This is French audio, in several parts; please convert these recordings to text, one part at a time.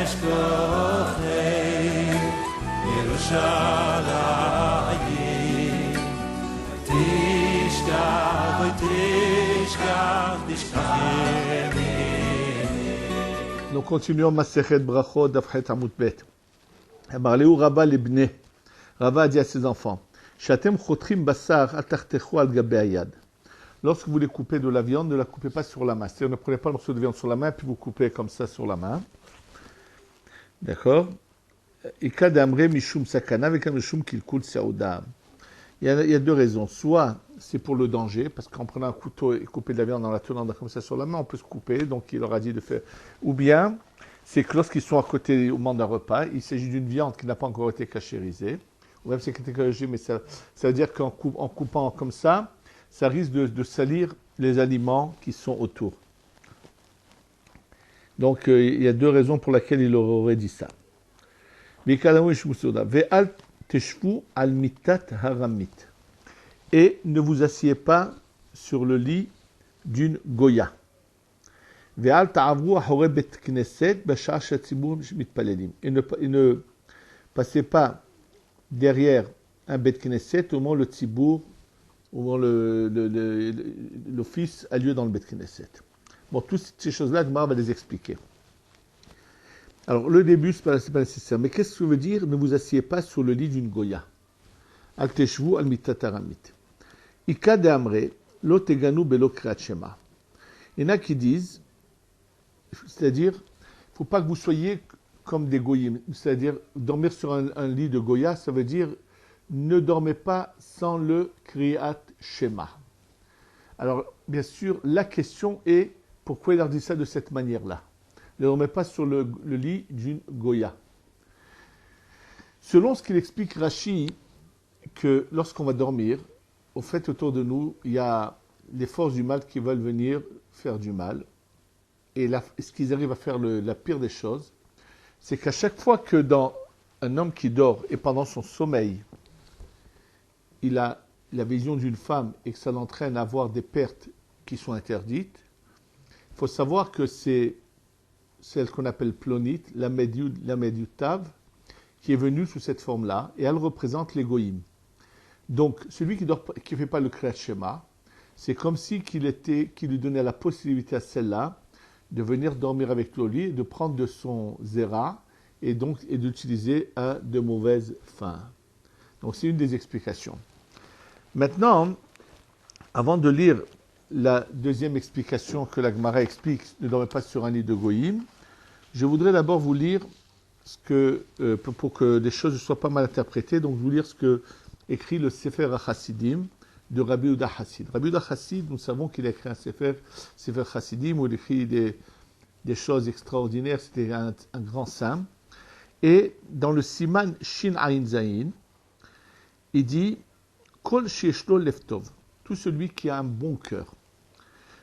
אשכוחי ירושלים תשכח ותשכח תשכחני. Nous continuons Masechet Brachot d'Afchet Amud Bet. Marleu Rabba Libne. Rabba a dit à ses enfants, Shatem chotrim basar atartechu al gabe ayad. Lorsque vous voulez couper de la viande, ne la coupez pas sur la main. C'est-à-dire, ne prenez pas le morceau de viande sur la main, puis vous coupez comme ça sur la main. D'accord? Ika d'amre mishum sakana avec un mishum kilkul saouda. Il y a deux raisons. Soit c'est pour le danger, parce qu'en prenant un couteau et couper de la viande en la tenant comme ça sur la main, on peut se couper, donc il leur a dit de faire. Ou bien, c'est que lorsqu'ils sont à côté au moment d'un repas, il s'agit d'une viande qui n'a pas encore été cachérisée, ou même c'est catégorisé, mais ça veut dire qu'en coupant comme ça risque de salir les aliments qui sont autour. Donc il y a deux raisons pour lesquelles il leur aurait dit ça. Ve'al teshvu al mitat haramit. Et ne vous asseyez pas sur le lit d'une goya. Ve'al ta'avru ahore bet knesset b'sha'ah she'hatzibur mitpalelim. Et ne passez pas derrière un bet knesset au moment le tzibour, au moment l'office a lieu dans le bet knesset. Bon, toutes ces choses-là, Gemara va les expliquer. Alors, le début, ce n'est pas nécessaire. Mais qu'est-ce que ça veut dire? Ne vous asseyez pas sur le lit d'une goya. Al teshvu al mitat haramit. Ika de amre, lo teganu belo kriat shema. Il y en a qui disent, c'est-à-dire, il ne faut pas que vous soyez comme des goyim. C'est-à-dire, dormir sur un lit de goya, ça veut dire, ne dormez pas sans le kriat shema. Alors, bien sûr, la question est, pourquoi il leur dit ça de cette manière-là? Ne dormez pas sur le lit d'une goya. Selon ce qu'il explique Rashi, que lorsqu'on va dormir, au fait, autour de nous, il y a les forces du mal qui veulent venir faire du mal. Et ce qu'ils arrivent à faire la pire des choses, c'est qu'à chaque fois que dans un homme qui dort et pendant son sommeil, il a la vision d'une femme et que ça l'entraîne à avoir des pertes qui sont interdites, il faut savoir que c'est celle qu'on appelle plonite, la médiutav, qui est venue sous cette forme-là, et elle représente l'égoïme. Donc, celui qui ne fait pas le kriyat shema, c'est comme si qu'il lui donnait la possibilité à celle-là de venir dormir avec lui, de prendre de son zera, et d'utiliser de mauvaises fins. Donc, c'est une des explications. Maintenant, avant de lire la deuxième explication que la Gemara explique, ne dormez pas sur un lit de goïm, je voudrais d'abord vous lire pour que les choses ne soient pas mal interprétées, donc vous lire ce que écrit le Sefer HaChassidim de Rabbi Yehuda Hassid. Rabbi Yehuda Hassid, nous savons qu'il a écrit un Sefer Chassidim où il écrit des choses extraordinaires, c'était un grand saint. Et dans le Siman Shin Ayin Zayin, il dit Kol she'eshlo lev tov, tout celui qui a un bon cœur.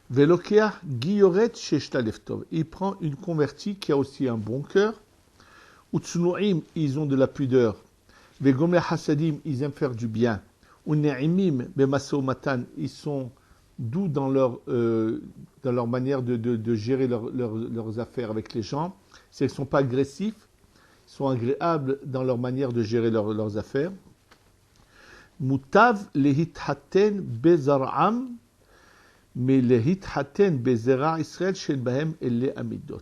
Velokeach giyoret she'eshla lev tov, il prend une convertie qui a aussi un bon cœur. Utsnuim, ils ont de la pudeur. Vegomle hasadim, ils aiment faire du bien. Une'imim bemaso-matan, ils sont doux dans leur manière de gérer leurs affaires avec les gens. C'est qu'ils ne sont pas agressifs, ils sont agréables dans leur manière de gérer leurs affaires. Mutav lehithaten bezar'am, mais lehithaten bezera Israël shen bahem elle amidot.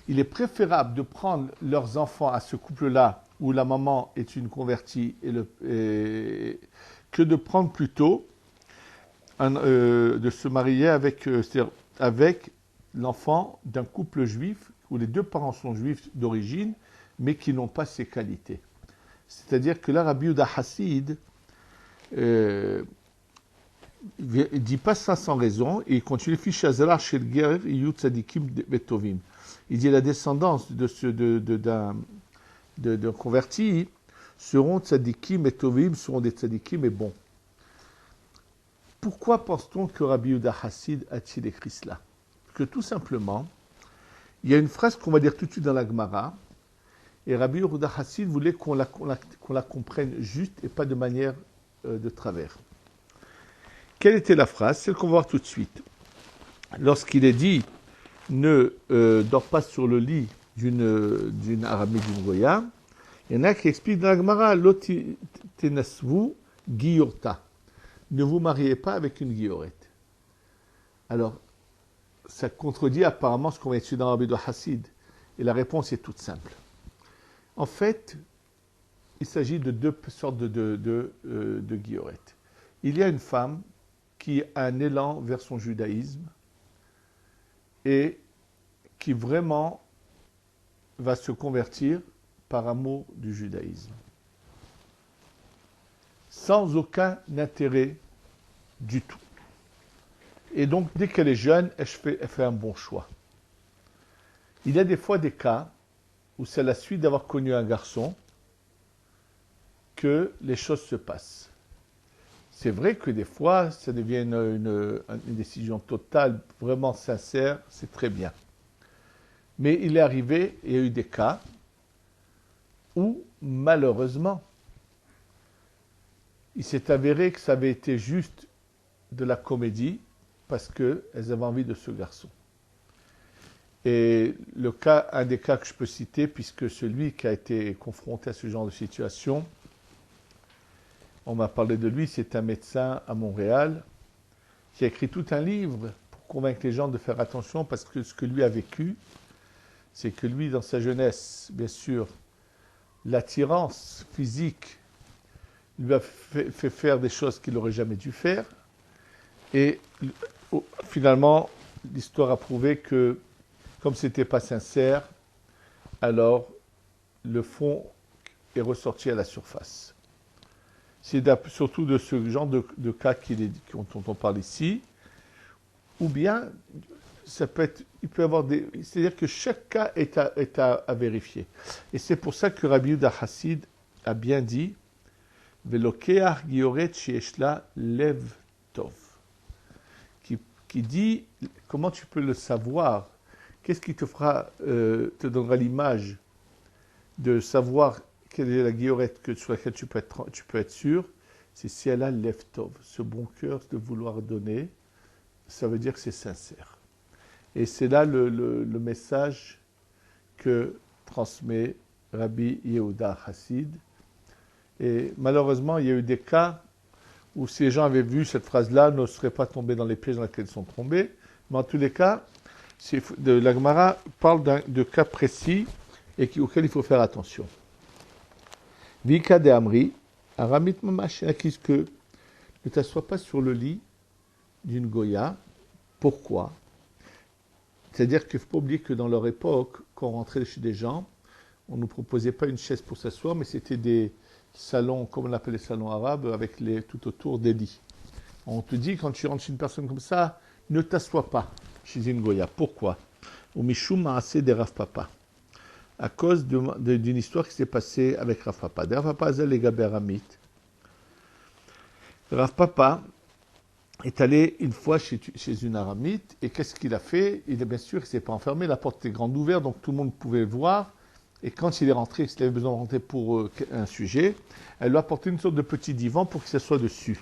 Il est préférable de prendre leurs enfants à ce couple-là, où la maman est une convertie, que de prendre plutôt de se marier avec l'enfant d'un couple juif, où les deux parents sont juifs d'origine, mais qui n'ont pas ces qualités. C'est-à-dire que là, Rabbi Yehuda Hassid ne dit pas ça sans raison, et il continue, il dit la descendance d'un converti seront tzadikim et tovim, seront des tzadikim et bons. Pourquoi pense-t-on que Rabbi Yehuda Hassid a-t-il écrit cela? Parce que tout simplement, il y a une phrase qu'on va dire tout de suite dans la Gemara, et Rabbi Yehuda Hassid voulait qu'on la comprenne juste et pas de manière de travers. Quelle était la phrase? Celle qu'on va voir tout de suite. Lorsqu'il est dit ne dors pas sur le lit d'une aramie, d'une goya. Il y en a qui expliquent dans la Gemara, Loti tenasvu giyorta. Ne vous mariez pas avec une guillorette. Alors, ça contredit apparemment ce qu'on va étudier dans Rabbi de Hassid. Et la réponse est toute simple. En fait, il s'agit de deux sortes de guillerettes. Il y a une femme qui a un élan vers son judaïsme et qui vraiment va se convertir par amour du judaïsme. Sans aucun intérêt du tout. Et donc, dès qu'elle est jeune, elle fait un bon choix. Il y a des fois des cas où c'est la suite d'avoir connu un garçon que les choses se passent. C'est vrai que des fois, ça devient une décision totale, vraiment sincère, c'est très bien. Mais il est arrivé, il y a eu des cas où, malheureusement, il s'est avéré que ça avait été juste de la comédie parce qu'elles avaient envie de ce garçon. Et un des cas que je peux citer, puisque celui qui a été confronté à ce genre de situation, on m'a parlé de lui, c'est un médecin à Montréal qui a écrit tout un livre pour convaincre les gens de faire attention parce que ce que lui a vécu, c'est que lui, dans sa jeunesse, bien sûr, l'attirance physique lui a fait faire des choses qu'il n'aurait jamais dû faire. Et finalement, l'histoire a prouvé que, comme ce n'était pas sincère, alors le fond est ressorti à la surface. C'est surtout de ce genre de cas dont on parle ici, ou bien ça peut être, il peut y avoir c'est-à-dire que chaque cas est à vérifier. Et c'est pour ça que Rabbi Yehuda Hassid a bien dit Velokeach gioret sheeshla lev tov, qui dit comment tu peux le savoir, qu'est-ce qui te donnera l'image de savoir quelle est la guillorette sur laquelle tu peux être sûr, c'est si elle a lev tov, ce bon cœur de vouloir donner, ça veut dire que c'est sincère. Et c'est là le message que transmet Rabbi Yehuda Hassid. Et malheureusement, il y a eu des cas où si les gens avaient vu cette phrase-là, ne seraient pas tombés dans les pièges dans lesquels ils sont tombés. Mais en tous les cas, la Gemara parle de cas précis et auxquels il faut faire attention. Vika de Amri, Aramit Mamash, que ne t'assois pas sur le lit d'une goya. Pourquoi? C'est-à-dire qu'il ne faut pas oublier que dans leur époque, quand on rentrait chez des gens, on ne nous proposait pas une chaise pour s'asseoir, mais c'était des salons, comme on appelle les salons arabes, avec tout autour des lits. On te dit, quand tu rentres chez une personne comme ça, ne t'assois pas chez une goya. Pourquoi? Au Mishum Maaseh de Rav Papa. À cause d'une histoire qui s'est passée avec Rav Papa. Rav Papa Azel les Gaberamit. Rav Papa est allé une fois chez une aramite, et qu'est-ce qu'il a fait? Il est bien sûr, il ne s'est pas enfermé, la porte était grande ouverte, donc tout le monde pouvait le voir. Et quand il est rentré, s'il avait besoin de rentrer pour un sujet, elle lui a apporté une sorte de petit divan pour qu'il s'assoie dessus.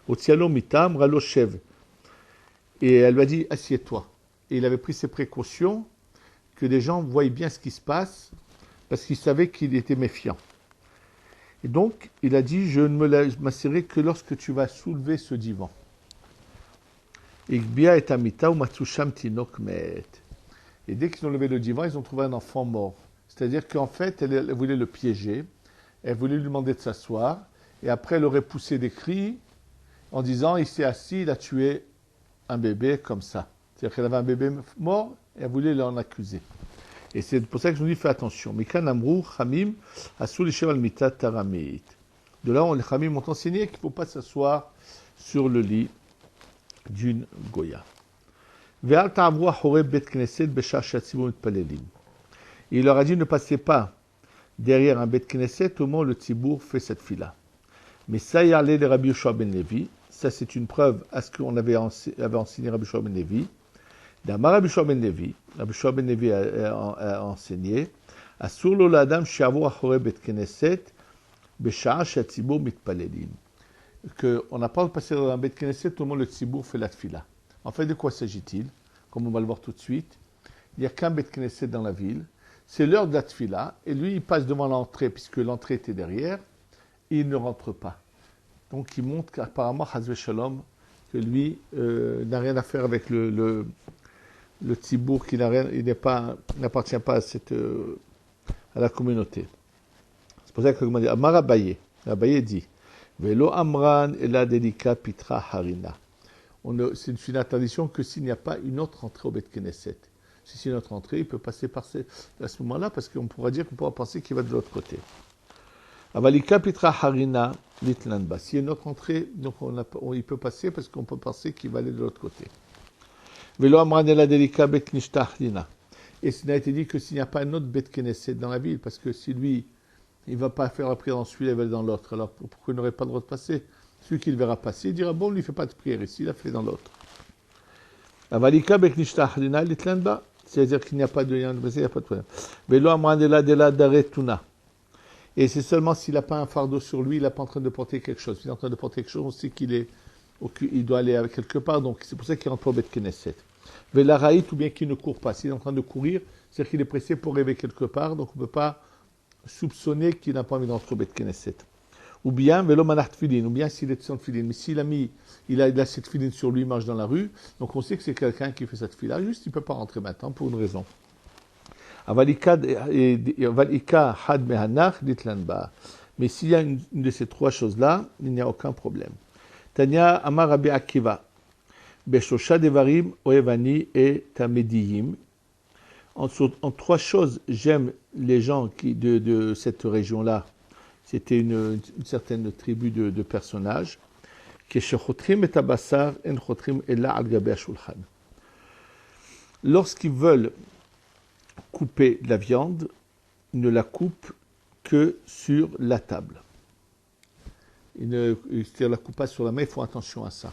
Au tialo mitam, ralo shev. Et elle lui a dit, assieds-toi. Et il avait pris ses précautions, que les gens voient bien ce qui se passe, parce qu'il savait qu'il était méfiant. Et donc, il a dit, je ne m'asserai que lorsque tu vas soulever ce divan. Et dès qu'ils ont levé le divan, ils ont trouvé un enfant mort. C'est-à-dire qu'en fait, elle voulait le piéger, elle voulait lui demander de s'asseoir, et après elle aurait poussé des cris en disant, il s'est assis, il a tué un bébé comme ça. C'est-à-dire qu'elle avait un bébé mort, et elle voulait l'en accuser. Et c'est pour ça que je nous dis, fais attention. Mikan amrou chamim asul lishev al mitat taramit. De là, les chamim ont enseigné qu'il ne faut pas s'asseoir sur le lit d'une goya. Ve'al ta'avru achorei bet knesset b'shah she'hatzibur mitpalelim. Il leur a dit ne passez pas derrière un bet knesset au moment où le tzibour fait cette fila. Mais ça y allait de Rabbi Yoshua ben Levi. Ça c'est une preuve à ce qu'on avait enseigné Rabbi Yoshua ben Levi. D'Amar Rabbi Yoshua ben Levi, Rabbi Yoshua ben Levi a enseigné Asur lo l'adam she'avur achorei bet knesset b'shah she'hatzibur mitpalelim. Qu'on n'a pas de passer dans un bet knesset au moment où le tzibour fait la tfila. En fait, de quoi s'agit-il? Comme on va le voir tout de suite, il n'y a qu'un bet knesset dans la ville. c'est l'heure de la tfila, et lui, il passe devant l'entrée, puisque l'entrée était derrière, et il ne rentre pas. Donc, il montre qu'apparemment, Hazve Shalom, que lui n'a rien à faire avec le tzibour, qui n'appartient pas à la communauté. C'est pour ça que comment dire, Amar Abaye dit, Velo Amran ela delika pitra harina. C'est une tradition que s'il n'y a pas une autre entrée au Bet Knesset. Si c'est une autre entrée, il peut passer à ce moment-là, parce qu'on pourra dire qu'on pourra penser qu'il va de l'autre côté. Avalika pitra harina litlanba. S'il y a une autre entrée, donc il peut passer parce qu'on peut penser qu'il va aller de l'autre côté. Velo amran ela delika bet nishtachlina. Et ce n'a été dit que s'il n'y a pas un autre Bet Knesset dans la ville, parce que si lui, il ne va pas faire la prière dans celui-là, il va aller dans l'autre. Alors pourquoi il n'aurait pas le droit de passer? Celui qui le verra passer, il dira bon, lui, il ne fait pas de prière ici, il a fait dans l'autre. Avalika bet nishtachlina litlanba. C'est-à-dire qu'il n'y a pas de lien, il n'y a pas de problème. Velo amran ela dela daretuna. Et c'est seulement s'il n'a pas un fardeau sur lui, il n'est pas en train de porter quelque chose. S'il est en train de porter quelque chose, on sait il doit aller quelque part, donc c'est pour ça qu'il rentre pas au Bet Knesset. Velaraït, ou bien qu'il ne court pas. S'il est en train de courir, c'est-à-dire qu'il est pressé pour arriver quelque part, donc on ne peut pas soupçonner qu'il n'a pas envie d'entrer au Bet Knesset. Ou bien, Velo manach tfilin, ou bien s'il est sans tfilin. Mais s'il a cette tfilin sur lui, il marche dans la rue, donc on sait que c'est quelqu'un qui fait cette tfila, juste il ne peut pas rentrer maintenant pour une raison. Avalika had mehanach ditlanba. Mais s'il y a une de ces trois choses-là, il n'y a aucun problème. Tanya Amar Rabbi Akiva, Beshosha Devarim Oevani et Tamediyim. En trois choses, j'aime les gens de cette région-là. C'était une certaine tribu de personnages. Lorsqu'ils veulent couper la viande, ils ne la coupent que sur la table. C'est-à-dire la coupe pas sur la main, il faut attention à ça.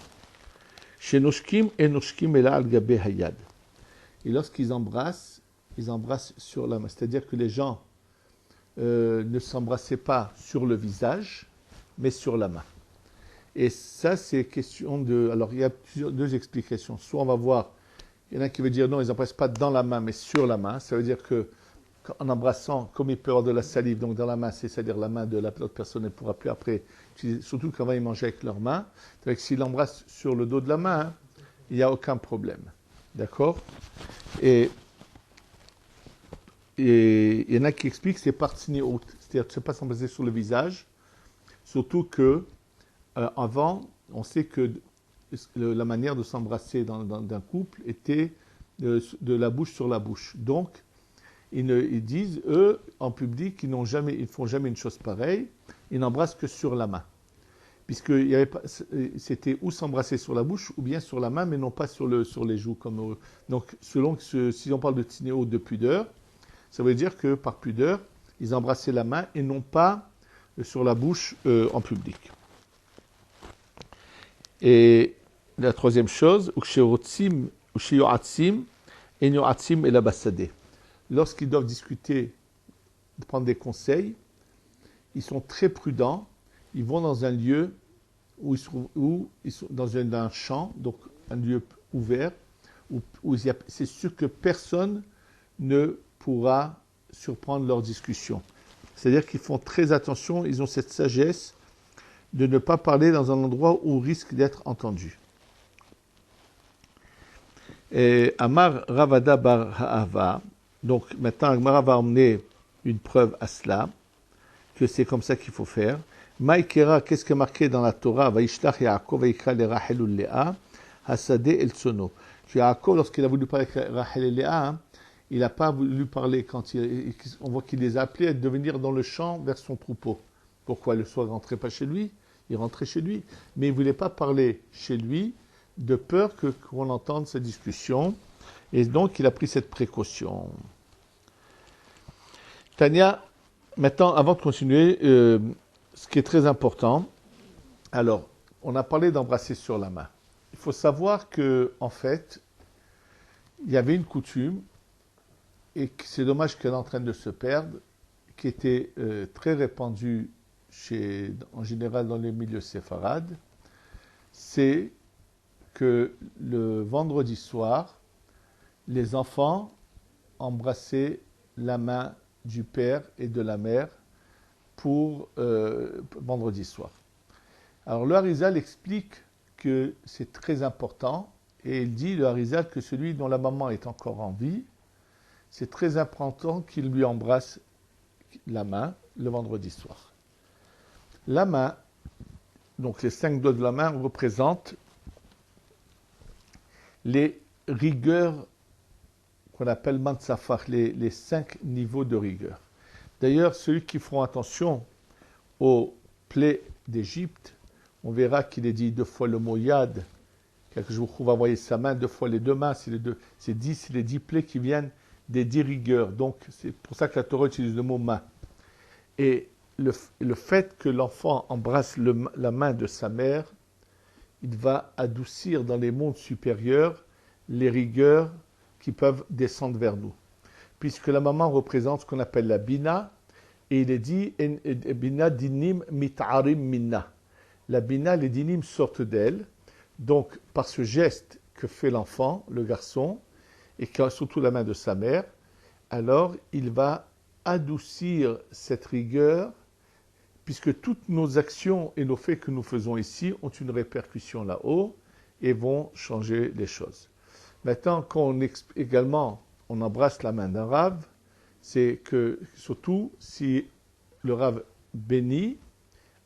Chez Noshkim et Noshkim ela al gabe hayad. Et lorsqu'ils embrassent, ils embrassent sur la main. C'est-à-dire que les gens ne s'embrassaient pas sur le visage, mais sur la main. Et ça, c'est question de... Alors, il y a deux explications. Soit on va voir, il y en a qui veut dire non, ils n'embrassent pas dans la main, mais sur la main. Ça veut dire que en embrassant, comme il peut avoir de la salive, donc dans la main, c'est-à-dire la main de l'autre personne, elle ne pourra plus après, surtout quand ils mangent avec leurs mains. C'est-à-dire que s'il embrasse sur le dos de la main, il n'y a aucun problème. D'accord? Et il y en a qui expliquent que c'est par haute, c'est-à-dire que ce n'est pas s'embrasser sur le visage, surtout que avant, on sait que la manière de s'embrasser d'un couple était de la bouche sur la bouche. Donc, ils disent, eux, en public, ils ne font jamais une chose pareille, ils n'embrassent que sur la main. Puisque c'était ou s'embrasser sur la bouche ou bien sur la main, mais non pas sur les joues. Donc, si on parle de tinéo de pudeur, ça veut dire que par pudeur, ils embrassaient la main et non pas sur la bouche en public. Et la troisième chose, lorsqu'ils doivent discuter, prendre des conseils, ils sont très prudents. Ils vont dans un lieu où ils sont dans un champ, donc un lieu ouvert, où c'est sûr que personne ne pourra surprendre leur discussion. C'est-à-dire qu'ils font très attention, ils ont cette sagesse de ne pas parler dans un endroit où on risque d'être entendu. Et Amar Ravada bar Ha'ava, donc maintenant Amar va emmener une preuve à cela, que c'est comme ça qu'il faut faire. Maïkera, qu'est-ce qui est marqué dans la Torah? Vaishlach Yaakov vaikra le Rachel ou Léa, Hasade el Tsono. Yaakov, lorsqu'il a voulu parler avec Rachel et Léa, il n'a pas voulu parler on voit qu'il les a appelés à devenir dans le champ vers son troupeau. Pourquoi? Le soir, il ne rentrait pas chez lui, il rentrait chez lui, mais il ne voulait pas parler chez lui de peur qu'on entende cette discussion, et donc il a pris cette précaution. Tania, maintenant, avant de continuer, ce qui est très important, alors, on a parlé d'embrasser sur la main. Il faut savoir que, en fait, il y avait une coutume, et que c'est dommage qu'elle est en train de se perdre, qui était très répandue en général dans les milieux séfarades, c'est que le vendredi soir, les enfants embrassaient la main du père et de la mère pour vendredi soir. Alors le Harizal explique que c'est très important et il dit, le Harizal, que celui dont la maman est encore en vie, c'est très important qu'il lui embrasse la main le vendredi soir. La main, donc les 5 doigts de la main, représentent les rigueurs qu'on appelle Mansafar, les 5 niveaux de rigueur. D'ailleurs, ceux qui feront attention aux plaies d'Égypte, on verra qu'il est dit 2 fois le mot yad, quelque jour on va envoyer sa main, 2 fois les 2 mains, c'est les 10 plaies qui viennent des 10 rigueurs. Donc c'est pour ça que la Torah utilise le mot main. Et le fait que l'enfant embrasse la main de sa mère, il va adoucir dans les mondes supérieurs les rigueurs qui peuvent descendre vers nous. Puisque la maman représente ce qu'on appelle la bina, et il est dit bina dinim mit'arim minna. La bina, les dinim sortent d'elle. Donc, par ce geste que fait l'enfant, le garçon, et qui a surtout la main de sa mère, alors il va adoucir cette rigueur, puisque toutes nos actions et nos faits que nous faisons ici ont une répercussion là-haut et vont changer les choses. Maintenant, quand on embrasse la main d'un rave, c'est que, surtout, si le rave bénit,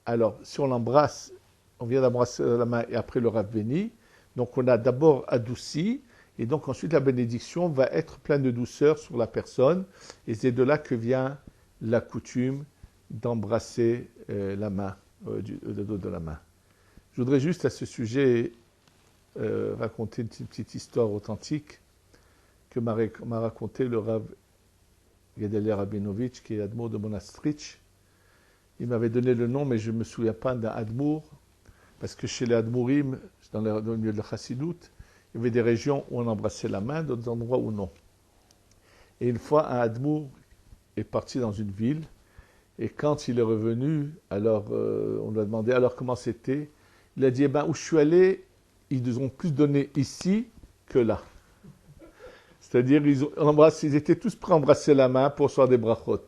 alors si on l'embrasse, on vient d'embrasser la main et après le rave bénit, donc on a d'abord adouci, et donc ensuite la bénédiction va être pleine de douceur sur la personne, et c'est de là que vient la coutume d'embrasser la main, le dos de la main. Je voudrais juste à ce sujet raconter une petite histoire authentique que m'a raconté le Rav Gedalia Rabinovitch, qui est Admour de Monastrich. Il m'avait donné le nom, mais je ne me souviens pas d'un Admour, parce que chez les Admourim, dans le milieu de la Chassidout, il y avait des régions où on embrassait la main, d'autres endroits où non. Et une fois, un Admour est parti dans une ville, et quand il est revenu, alors on lui a demandé alors comment c'était. Il a dit, où je suis allé, ils nous ont plus donné ici que là. C'est-à-dire, ils étaient tous prêts à embrasser la main pour recevoir des brachot.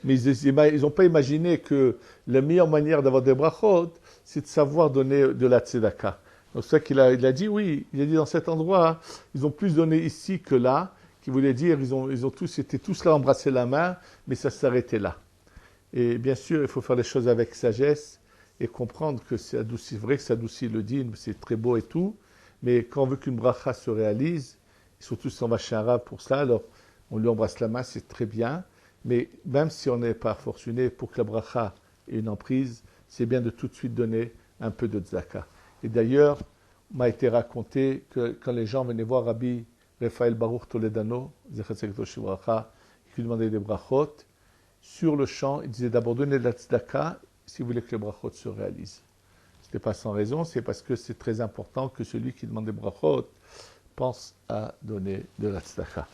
Mais ils n'ont pas imaginé que la meilleure manière d'avoir des brachot, c'est de savoir donner de la tzedaka. Donc c'est ça qu'il a dit, oui, il a dit dans cet endroit, ils ont plus donné ici que là, qui voulait dire, ils étaient tous là à embrasser la main, mais ça s'arrêtait là. Et bien sûr, il faut faire les choses avec sagesse et comprendre que c'est vrai que ça adoucit le dîn, c'est très beau et tout, mais quand on veut qu'une bracha se réalise, surtout si on va chez un rave pour ça, alors on lui embrasse la main, c'est très bien, mais même si on n'est pas fortuné, pour que la bracha ait une emprise, c'est bien de tout de suite donner un peu de tzedaka. Et d'ailleurs, il m'a été raconté que quand les gens venaient voir Rabbi Raphaël Baruch Toledano, qui lui demandait des brachot, sur le champ, il disait d'abord donner de la tzedaka si vous voulez que les brachot se réalisent. Ce n'est pas sans raison, c'est parce que c'est très important que celui qui demande des brachot pense à donner de la tzedaka.